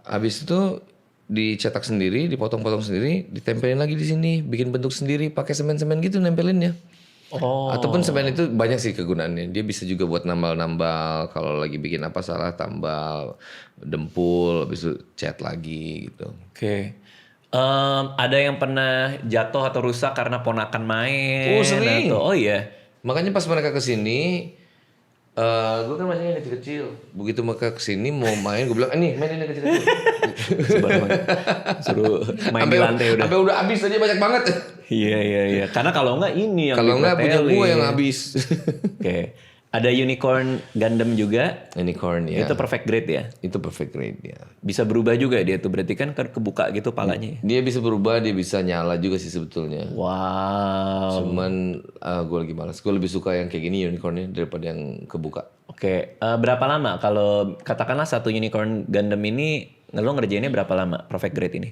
Habis itu dicetak sendiri, dipotong-potong sendiri, ditempelin lagi di sini, bikin bentuk sendiri, pakai semen-semen gitu nempelinnya. Ataupun semen itu banyak sih kegunaannya. Dia bisa juga buat nambal-nambal, kalau lagi bikin apa salah tambal, dempul, habis itu cat lagi gitu. Oke. Ada yang pernah jatuh atau rusak karena ponakan main? Oh sering. Oh iya. Makanya pas mereka kesini, Gue kan mainnya kecil-kecil. Begitu mereka kesini mau main, gue bilang, nih main ini kecil-kecil. Suruh main di lantai udah. Sampai udah habis tadi banyak banget. Iya. Karena kalau enggak ini yang Kalau enggak punya dipretelin. gue yang habis. Oke. Ada Unicorn Gundam juga. Unicorn ya. Itu perfect grade ya. Itu perfect grade ya. Bisa berubah juga dia tuh. Berarti kan kebuka gitu palanya. Dia bisa berubah, dia bisa nyala juga sih sebetulnya. Wow. Cuman gue lagi malas. Gue lebih suka yang kayak gini unicornnya daripada yang kebuka. Oke. Berapa lama kalau katakanlah satu Unicorn Gundam ini lo ngerjainnya berapa lama perfect grade ini?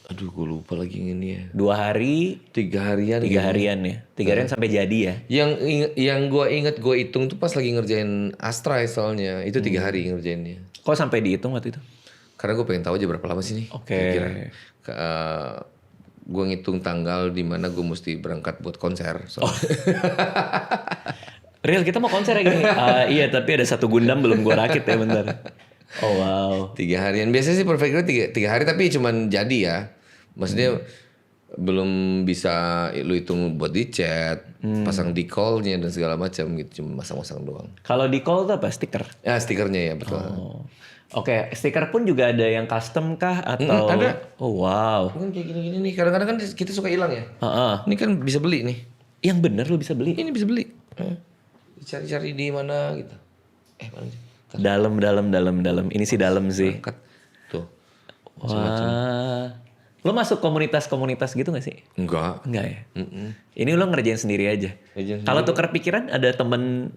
Aduh, gue lupa lagi yang ini ya. 2 hari, 3 harian. 3 harian ya. 3 harian sampai jadi ya. Yang gue inget gue hitung tuh pas lagi ngerjain Astra soalnya. Itu 3 hari ngerjainnya. Kok sampai dihitung waktu itu? Karena gue pengen tahu aja berapa lama sih nih. Oke. Kira-kira. Gue ngitung tanggal di mana gue mesti berangkat buat konser. Real kita mau konser ya gini. Iya tapi ada satu Gundam belum gue rakit ya bentar. Oh wow. 3 harian. Biasanya sih perfect grade 3 hari tapi cuman jadi ya. Maksudnya belum bisa lu hitung buat di chat, pasang di call-nya dan segala macam gitu, cuma masang-masang doang. Kalau di call tuh apa? Stiker? Ya stikernya ya betul. Oh. Oke, stiker pun juga ada yang custom kah atau? Ada. Oh wow. Kan kayak gini-gini nih, kadang-kadang kan kita suka hilang ya. Ini kan bisa beli nih. Yang bener lu bisa beli? Ini bisa beli. Cari-cari di mana gitu. Mana sih? Dalam. Ini sih dalam sih. Angkat. Tuh. Wah. Lo masuk komunitas-komunitas gitu gak sih? Enggak ya? Ini lo ngerjain sendiri aja? Kalau tukar pikiran ada temen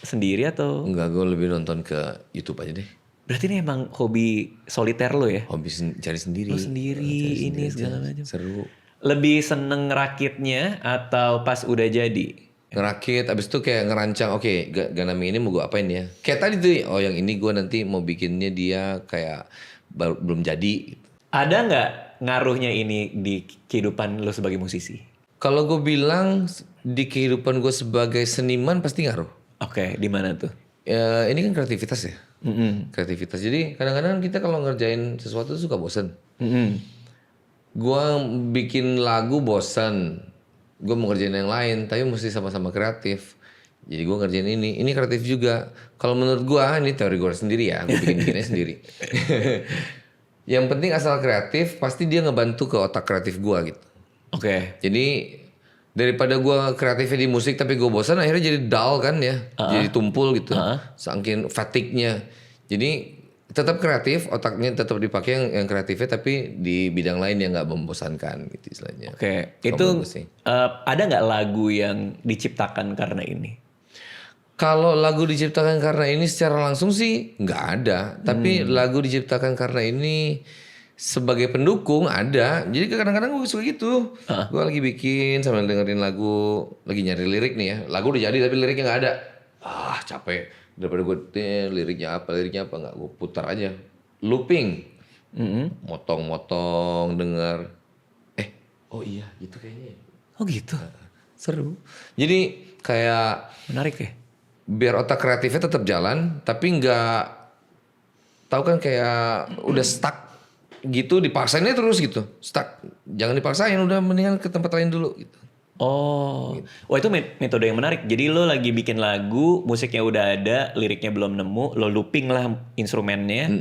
sendiri atau? Enggak, gue lebih nonton ke YouTube aja deh. Berarti ini emang hobi soliter lo ya? Hobi cari sendiri. Lo sendiri, ini segala macam. Seru. Lebih seneng ngerakitnya atau pas udah jadi? Ngerakit, abis itu kayak ngerancang, oke, Ganami ini mau gue apain ya. Kayak tadi tuh, yang ini gue nanti mau bikinnya dia kayak belum jadi. Ada nggak ngaruhnya ini di kehidupan lo sebagai musisi? Kalau gue bilang di kehidupan gue sebagai seniman pasti ngaruh. Oke, di mana tuh? Ya, ini kan kreativitas ya. Kreativitas. Jadi kadang-kadang kita kalau ngerjain sesuatu suka bosen. Gue bikin lagu bosen. Gue mau ngerjain yang lain, tapi mesti sama-sama kreatif. Jadi gue ngerjain ini. Ini kreatif juga. Kalau menurut gue, ini teori gue sendiri ya. Gue bikin-bikinnya sendiri. Yang penting asal kreatif, pasti dia ngebantu ke otak kreatif gue gitu. Oke. Jadi daripada gue kreatifnya di musik tapi gue bosan, akhirnya jadi dull kan ya. Jadi tumpul gitu. Saking fatigue-nya. Jadi tetap kreatif, otaknya tetap dipakai yang kreatifnya tapi di bidang lain yang nggak membosankan gitu istilahnya. Oke. Itu ada nggak lagu yang diciptakan karena ini? Kalau lagu diciptakan karena ini secara langsung sih nggak ada. Tapi lagu diciptakan karena ini sebagai pendukung ada. Jadi kadang-kadang gue suka gitu. Gue lagi bikin sambil dengerin lagu, lagi nyari lirik nih ya. Lagu udah jadi tapi liriknya nggak ada. Capek. Daripada gue liriknya apa nggak, gue putar aja. Looping. Motong-motong denger. Oh iya gitu kayaknya. Oh gitu. Seru. Jadi kayak menarik ya. Biar otak kreatifnya tetap jalan, tapi nggak tahu kan kayak udah stuck gitu, dipaksainnya terus gitu, stuck. Jangan dipaksain, udah mendingan ke tempat lain dulu gitu. Oh, gitu. Wah itu metode yang menarik. Jadi lo lagi bikin lagu, musiknya udah ada, liriknya belum nemu, lo looping lah instrumennya,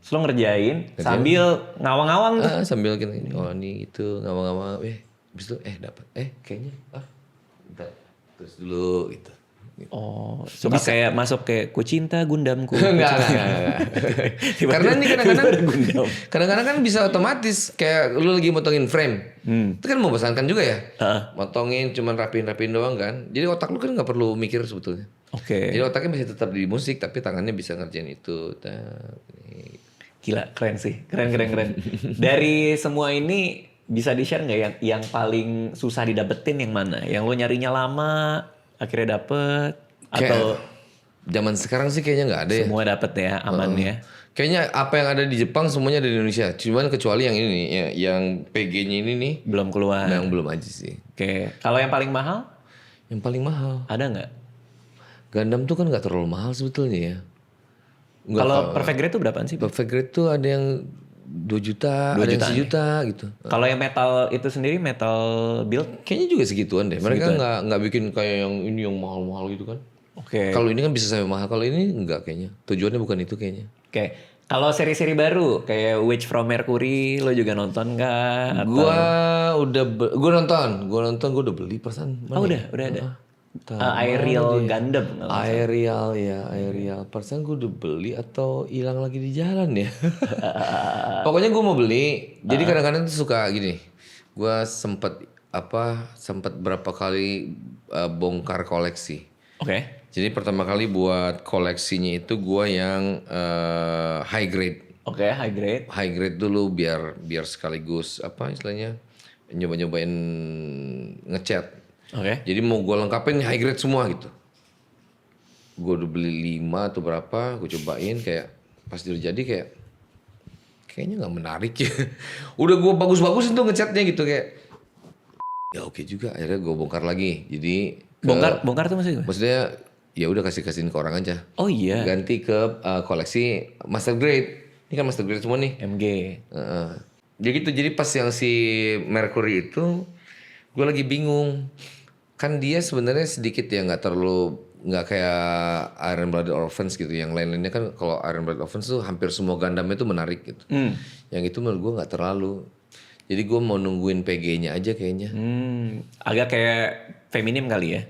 terus lo ngerjain sambil ngawang-ngawang tuh. Sambil gini, oh ini gitu, ngawang-ngawang, habis itu dapat, kayaknya, bentar, terus dulu gitu. Oh, suka kayak masuk kayak ku cinta Gundamku. Enggak. Karena ini kadang-kadang kan bisa otomatis kayak lu lagi motongin frame. Itu kan membosankan juga ya. Motongin cuman rapiin doang kan. Jadi otak lu kan nggak perlu mikir sebetulnya. Oke. Jadi otaknya masih tetap di musik tapi tangannya bisa ngerjain itu. Gila, keren sih. Keren. Dari semua ini bisa di-share nggak yang paling susah didapetin yang mana? Yang lo nyarinya lama akhirnya dapet atau zaman sekarang sih kayaknya nggak ada ya. Semua dapet ya, aman ya. Kayaknya apa yang ada di Jepang semuanya ada di Indonesia. Cuman kecuali yang ini nih, yang PG-nya ini nih belum keluar. Yang belum aja sih. Oke. Kalau yang paling mahal? Yang paling mahal ada nggak? Gundam tuh kan nggak terlalu mahal sebetulnya ya. Kalau perfect grade tuh berapaan sih? Perfect grade tuh ada yang 2 juta, ada yang 1 juta gitu. Kalau yang metal itu sendiri, metal build? Kayaknya juga segituan deh. Mereka nggak bikin kayak yang ini yang mahal-mahal gitu kan. Oke. Kalau ini kan bisa sampai mahal, kalau ini enggak kayaknya. Tujuannya bukan itu kayaknya. Oke. Kalau seri-seri baru kayak Witch from Mercury lo juga nonton nggak? Atau... Gua nonton, gua udah beli perasaan. Oh udah ada. Aerial Gundam. Aerial. Perasaan gue udah beli atau hilang lagi di jalan ya. Pokoknya gue mau beli. Jadi kadang-kadang tuh suka gini. Gue sempet berapa kali bongkar koleksi. Oke. Jadi pertama kali buat koleksinya itu gue yang high grade. Oke, high grade. High grade dulu biar sekaligus apa istilahnya nyobain ngecat. Oke. Jadi mau gue lengkapin high grade semua gitu. Gue udah beli 5 atau berapa, gue cobain kayak pas udah jadi kayaknya nggak menarik ya. Udah gue bagus-bagusin tuh ngecatnya gitu kayak ya oke juga. Akhirnya gue bongkar lagi. Jadi Bongkar tuh maksudnya ya udah kasihin ke orang aja. Oh iya. Ganti ke koleksi master grade. Ini kan master grade semua nih. MG. Jadi gitu. Jadi pas yang si Mercury itu gue lagi bingung. Kan dia sebenarnya sedikit ya nggak kayak Iron Blooded Orphans gitu. Yang lain-lainnya kan kalau Iron Blooded Orphans tuh hampir semua Gundam itu menarik gitu. Yang itu menurut gue nggak terlalu. Jadi gue mau nungguin PG-nya aja kayaknya. Agak kayak feminim kali ya.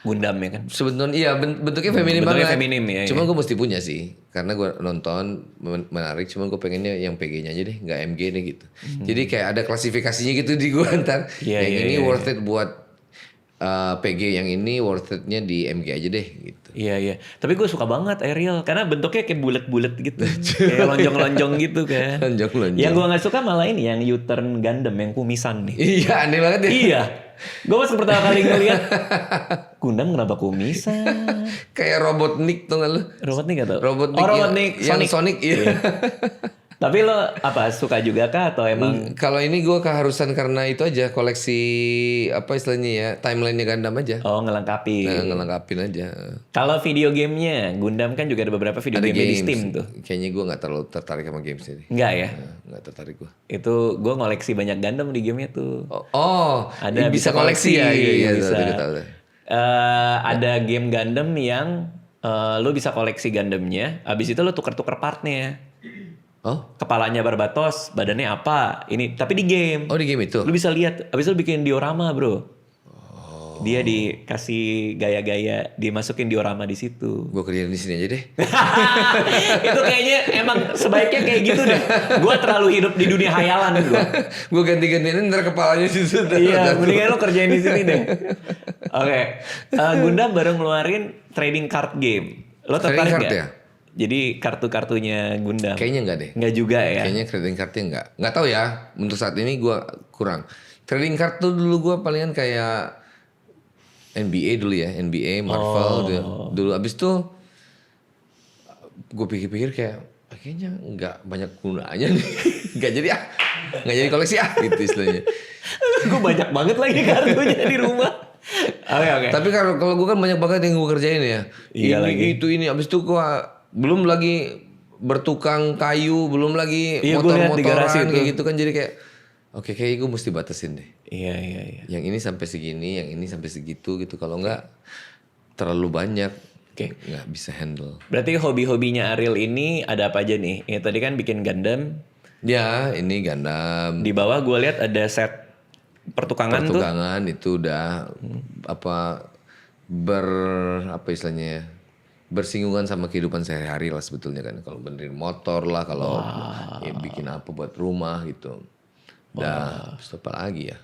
Gundam ya kan. Sebenarnya iya bentuknya feminim Bentuknya banget. feminim ya. Cuma gue mesti punya sih. Karena gue nonton menarik. Cuma gue pengennya yang PG-nya aja deh. Nggak MG deh gitu. Jadi kayak ada klasifikasinya gitu di gue ntar. Yang ini worth it buat PG, yang ini worth it-nya di MG aja deh gitu. Iya. Tapi gue suka banget Aerial karena bentuknya kayak bulat-bulat gitu. Kayak lonjong-lonjong gitu kan. Lonjong-lonjong. Yang gue gak suka malah ini yang U-turn Gundam yang kumisan nih. Iya aneh banget ya. Iya. Gue pas pertama kali ngeliat Gundam kenapa kumisan? Kayak Robotnik tuh gak lu? Robotnik gak tau? Robotnik yang Sonic iya. Tapi lo apa suka juga kah atau emang? Kalau ini gue keharusan karena itu aja, koleksi apa istilahnya ya, timeline-nya Gundam aja. Oh ngelengkapi. Ngelengkapin aja. Kalau video gamenya, Gundam kan juga ada beberapa video game di Steam tuh. Kayaknya gue gak terlalu tertarik sama games ini. Enggak ya? Gak tertarik gue. Itu gue ngoleksi banyak Gundam di gamenya tuh. Ada bisa koleksi ya? Iya, bisa. Tahu. Ada game Gundam yang lo bisa koleksi Gundamnya, abis itu lo tuker-tuker partnya. Oh, Kepalanya Barbatos, badannya apa? Ini tapi di game. di game itu. Lu bisa lihat, abis itu bikin diorama, bro. Dia dikasih gaya-gaya, dimasukin diorama di situ. Gue kerjain di sini aja deh. Itu kayaknya emang sebaiknya kayak gitu deh. Gue terlalu hidup di dunia hayalan gue. Gue ganti-gantiin ntar kepalanya di situ. Iya, mendingan lo kerjain di sini deh. Oke. Gundam baru ngeluarin trading card game. Lo tertarik nggak? Ya? Jadi kartu-kartunya Gundam. Kayaknya enggak deh. Enggak juga ya. Kayaknya trading cardnya enggak. Enggak tahu ya. Untuk saat ini gue kurang. Trading card tuh dulu gue palingan kayak NBA dulu ya. NBA, Marvel dulu. Abis itu gue pikir-pikir kayak kayaknya enggak banyak gunanya nih. Enggak jadi koleksi gitu istilahnya. Gue banyak banget lagi kartunya di rumah. Oke. Tapi kalau gue kan banyak banget yang gue kerjain ya. Iya ini abis itu gue belum lagi bertukang kayu, belum lagi motor-motoran kayak gitu kan, jadi kayak oke, kayak gue mesti batasin deh. Iya. Yang ini sampai segini, yang ini sampai segitu gitu. Kalau enggak terlalu banyak, nggak bisa handle. Berarti hobi-hobinya Ariel ini ada apa aja nih? Ya tadi kan bikin Gundam. Ya, ini Gundam. Di bawah gue lihat ada set pertukangan tuh. Itu udah apa istilahnya ya? Bersinggungan sama kehidupan sehari-hari lah sebetulnya kan. Kalau benerin motor lah, kalau ya bikin apa buat rumah gitu. Dan apa lagi ya?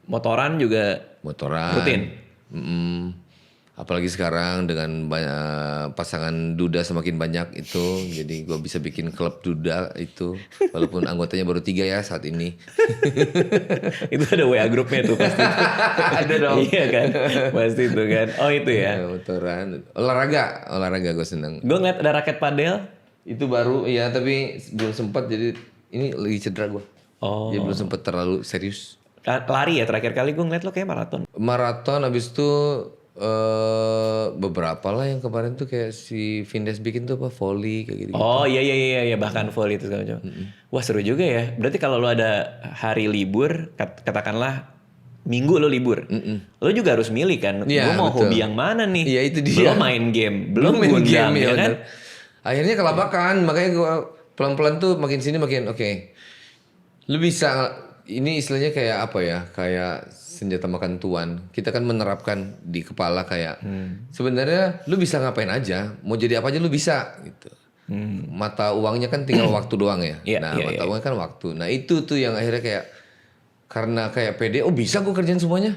Motoran juga rutin. Apalagi sekarang dengan pasangan duda semakin banyak itu, jadi gue bisa bikin klub duda itu, walaupun anggotanya baru 3 ya saat ini. Itu ada WA grupnya tuh pasti. Ada dong. Iya kan, pasti itu kan. Oh itu ya. Motoran, olahraga gue seneng. Gue ngeliat ada raket padel. Itu baru, ya tapi belum sempat, jadi ini lagi cedera gue. Jadi belum sempat terlalu serius. Lari ya terakhir kali gue ngeliat lo kayak maraton. Maraton abis itu beberapa lah yang kemarin tuh kayak si Vindes bikin tuh apa volley kayak gitu. Oh iya bahkan volley itu segala macam. Wah seru juga ya. Berarti kalau lo ada hari libur katakanlah minggu lo libur. Lo juga harus milih kan, Iya, lo mau betul. hobi yang mana nih? Iya, itu dia. Belum main game, belum main Gundam, game, ya kan? bener. Akhirnya kelabakan, makanya gue pelan-pelan tuh makin sini makin oke. Lu bisa, ini istilahnya kayak apa ya? Kayak senjata makan tuan. Kita kan menerapkan di kepala kayak sebenarnya lu bisa ngapain aja, mau jadi apa aja lu bisa gitu. Mata uangnya kan tinggal waktu doang ya. Iya, Nah, iya, mata iya. uangnya kan waktu. Nah, itu tuh yang akhirnya kayak karena kayak pede, oh bisa gue kerjain semuanya.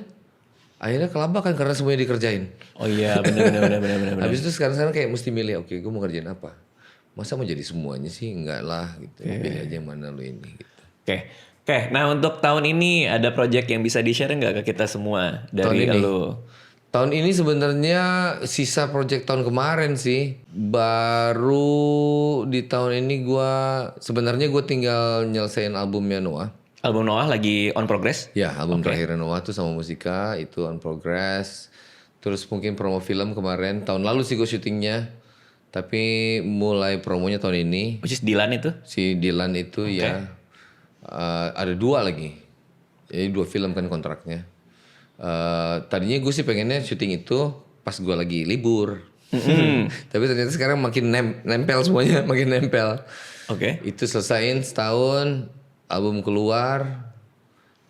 Akhirnya kelabakan karena semuanya dikerjain. Oh iya, benar. Habis itu sekarang kayak mesti milih, oke gue mau kerjain apa. Masa mau jadi semuanya sih? Enggak lah gitu. Pilih aja yang mana lu ini gitu. Oke. Nah untuk tahun ini ada project yang bisa di-share nggak ke kita semua dari Tahun ini? lo? Tahun ini sebenarnya sisa project tahun kemarin sih. Baru di tahun ini sebenarnya gue tinggal nyelesain albumnya Noah. Album Noah lagi on progress? Ya, album terakhir Noah tuh sama Musika itu on progress. Terus mungkin promo film kemarin tahun lalu sih gue syutingnya. Tapi mulai promonya tahun ini. Which is Dylan itu? Si Dylan itu ya ada 2 lagi. Jadi 2 film kan kontraknya. Tadinya gue sih pengennya syuting itu pas gue lagi libur. Tapi ternyata sekarang makin nempel semuanya, makin nempel. Oke. Itu selesaiin setahun, album keluar.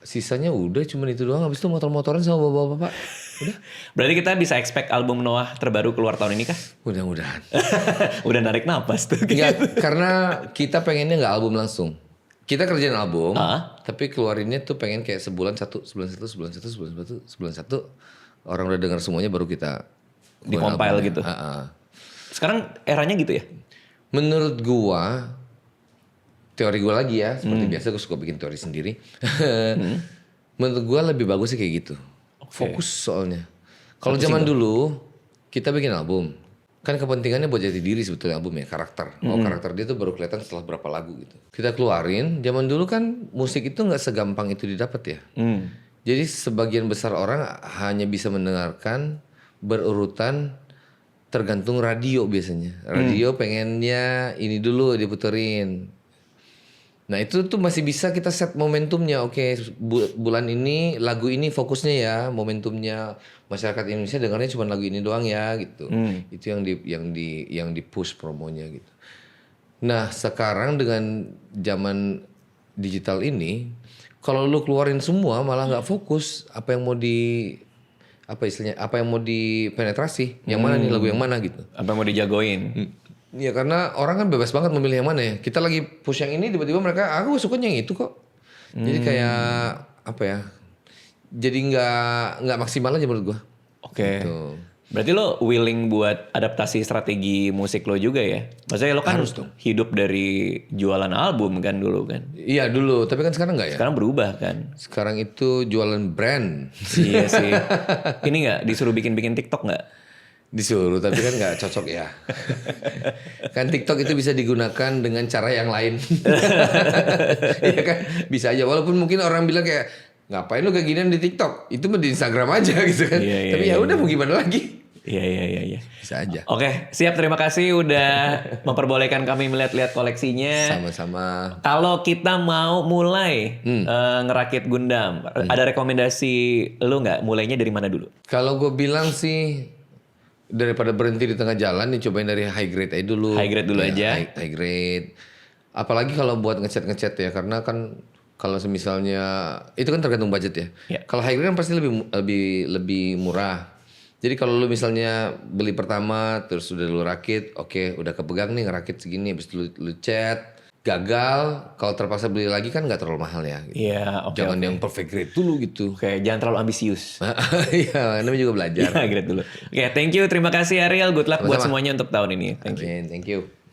Sisanya udah cuman itu doang. Habis itu motor-motoran sama bapak-bapak. Udah. Berarti kita bisa expect album Noah terbaru keluar tahun ini kah? Mudah-mudahan. Udah narik napas tuh. Enggak, karena kita pengennya nggak album langsung. Kita kerjain album, Ah. tapi keluarinnya tuh pengen kayak sebulan satu. Orang udah dengar semuanya baru kita keluarin Di-compile albumnya. gitu. Sekarang Sekarang eranya gitu ya? menurut gua, teori gua lagi ya, seperti biasa gua suka bikin teori sendiri. Menurut gua lebih bagus sih kayak gitu. Fokus soalnya. Kalau zaman dulu kita bikin album, kan kepentingannya buat jati diri sebetulnya album ya, karakter. Oh karakter dia tuh baru kelihatan setelah berapa lagu gitu. Kita keluarin, zaman dulu kan musik itu nggak segampang itu didapat ya. Jadi sebagian besar orang hanya bisa mendengarkan berurutan tergantung radio biasanya. Radio pengennya ini dulu diputerin. Nah itu tuh masih bisa kita set momentumnya. Oke, bulan ini lagu ini fokusnya ya, momentumnya masyarakat Indonesia dengarnya cuma lagu ini doang ya gitu. Itu yang di push promonya gitu. Nah sekarang dengan zaman digital ini, kalau lu keluarin semua malah nggak fokus. Apa yang mau dipenetrasi? Yang mana nih lagu yang mana gitu? Apa yang mau dijagoin? Ya karena orang kan bebas banget memilih yang mana ya. Kita lagi push yang ini tiba-tiba mereka aku sukanya yang itu kok. Jadi kayak apa ya? Jadi nggak maksimal aja menurut gua. Oke. Gitu. Berarti lo willing buat adaptasi strategi musik lo juga ya? Maksudnya lo kan hidup dari jualan album kan dulu kan? Iya dulu, tapi kan sekarang nggak ya. Sekarang berubah kan? Sekarang itu jualan brand. Iya sih. Ini nggak disuruh bikin-bikin TikTok nggak? Disuruh tapi kan nggak cocok ya. Kan TikTok itu bisa digunakan dengan cara yang lain. Iya kan bisa aja walaupun mungkin orang bilang kayak ngapain lu kayak ginian di TikTok, itu mah di Instagram aja gitu kan. Iya, Tapi ya udah mau gimana lagi. Iya. Bisa aja. Oke, siap. Terima kasih udah memperbolehkan kami melihat-lihat koleksinya. Sama-sama. Kalau kita mau mulai ngerakit Gundam, ada rekomendasi lu nggak? Mulainya dari mana dulu? Kalau gue bilang sih daripada berhenti di tengah jalan, dicobain dari high grade aja dulu. High grade dulu Ya, aja. High grade. Apalagi kalau buat ngecat ya, karena kan kalau misalnya itu kan tergantung budget ya. Ya. Kalau high grade kan pasti lebih murah. Jadi kalau lu misalnya beli pertama terus udah lu rakit, oke, udah kepegang nih ngerakit segini, habis itu lu cat, gagal, kalau terpaksa beli lagi kan nggak terlalu mahal ya. Gitu. Iya, oke. Jangan yang perfect grade dulu gitu. Oke, jangan terlalu ambisius. Iya, namanya juga belajar. Iya, grade dulu. Oke, thank you. Terima kasih Ariel. Good luck buat Sama-sama. semuanya untuk tahun ini. Thank you. Amin, thank you.